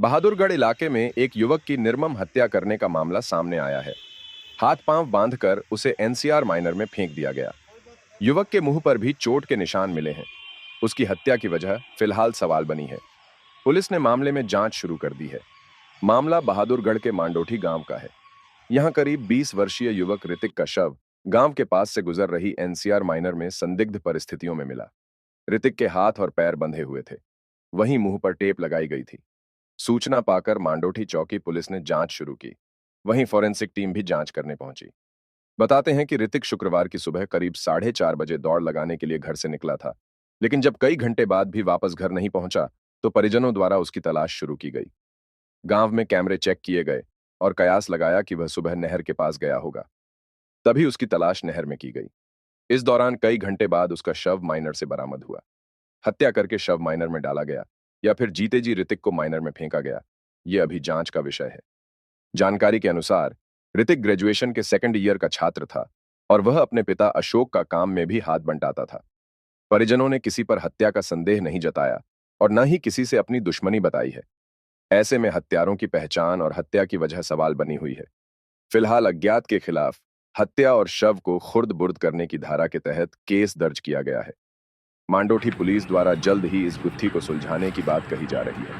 बहादुरगढ़ इलाके में एक युवक की निर्मम हत्या करने का मामला सामने आया है। हाथ पांव बांधकर उसे एनसीआर माइनर में फेंक दिया गया। युवक के मुंह पर भी चोट के निशान मिले हैं। उसकी हत्या की वजह फिलहाल सवाल बनी है। पुलिस ने मामले में जांच शुरू कर दी है। मामला बहादुरगढ़ के मांडोठी गांव का है। यहां करीब 20 वर्षीय युवक ऋतिक का शव गांव के पास से गुजर रही एनसीआर माइनर में संदिग्ध परिस्थितियों में मिला। ऋतिक के हाथ और पैर बंधे हुए थे। वहीं मुंह पर टेप लगाई गई थी। सूचना पाकर मांडोठी चौकी पुलिस ने जांच शुरू की। वहीं फॉरेंसिक टीम भी जांच करने पहुंची। बताते हैं कि ऋतिक शुक्रवार की सुबह करीब 4:30 बजे दौड़ लगाने के लिए घर से निकला था, लेकिन जब कई घंटे बाद भी वापस घर नहीं पहुंचा तो परिजनों द्वारा उसकी तलाश शुरू की गई। गांव में कैमरे चेक किए गए और कयास लगाया कि वह सुबह नहर के पास गया होगा। तभी उसकी तलाश नहर में की गई। इस दौरान कई घंटे बाद उसका शव माइनर से बरामद हुआ। हत्या करके शव माइनर में डाला गया या फिर जीते जी ऋतिक को माइनर में फेंका गया, ये अभी जांच का विषय है। जानकारी के अनुसार ऋतिक ग्रेजुएशन के सेकंड ईयर का छात्र था और वह अपने पिता अशोक का काम में भी हाथ बंटाता था। परिजनों ने किसी पर हत्या का संदेह नहीं जताया और न ही किसी से अपनी दुश्मनी बताई है। ऐसे में हत्यारों की पहचान और हत्या की वजह सवाल बनी हुई है। फिलहाल अज्ञात के खिलाफ हत्या और शव को खुर्द-बुर्द करने की धारा के तहत केस दर्ज किया गया है। मांडोठी पुलिस द्वारा जल्द ही इस गुत्थी को सुलझाने की बात कही जा रही है।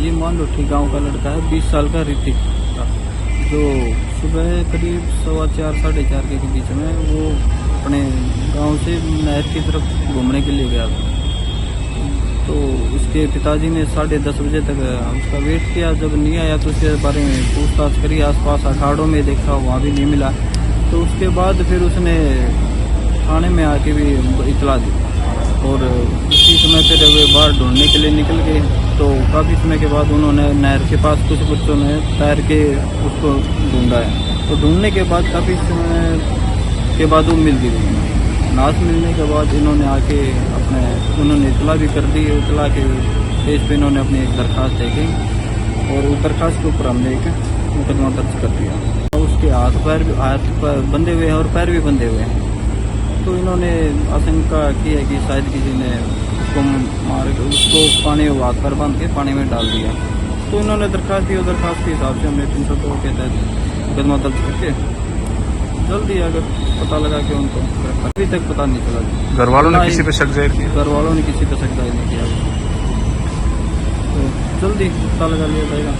ये मांडोठी गांव का लड़का है, 20 साल का ऋतिक था, जो सुबह करीब 4:15 साढ़े 4 के बीच में वो अपने गांव से नहर की तरफ घूमने के लिए गया था। तो उसके पिताजी ने 10:30 बजे तक उसका वेट किया। जब नहीं आया तो उसके बारे में पूछताछ करी, आसपास अखाड़ों में देखा, वहाँ भी नहीं मिला। तो उसके बाद फिर उसने थाने में आके भी इतला दी और उसी समय फिर वे बाहर ढूंढने के लिए निकल गए। तो काफ़ी समय के बाद उन्होंने नहर के पास कुछ बच्चों ने तैर के उसको ढूंढा है। तो ढूंढने के बाद काफ़ी समय के बाद वो मिल गई। नाश मिलने के बाद इन्होंने आके उन्होंने इतला भी कर दी। इतला के पेज पे इन्होंने अपनी एक दरख्वास्त दे दी और उस दरख्वास्त के ऊपर हमने एक मुकदमा दर्ज कर दिया। उसके हाथ पैर बंधे हुए हैं और पैर भी बंधे हुए हैं। तो इन्होंने आशंका की है कि शायद किसी ने उसको पानी में हाथ पैर बांध के पानी में डाल दिया। तो इन्होंने दरख्वास्त दी और दरख्वास्त के हिसाब से हमने 302 के तहत मुकदमा दर्ज करके जल्दी अगर पता लगा कि उनको अभी तक पता नहीं चला। घर वालों ने किसी पे शक जाहिर किया? घर वालों ने किसी पे शक जाहिर नहीं किया। तो जल्दी पता लगा लिया जाएगा।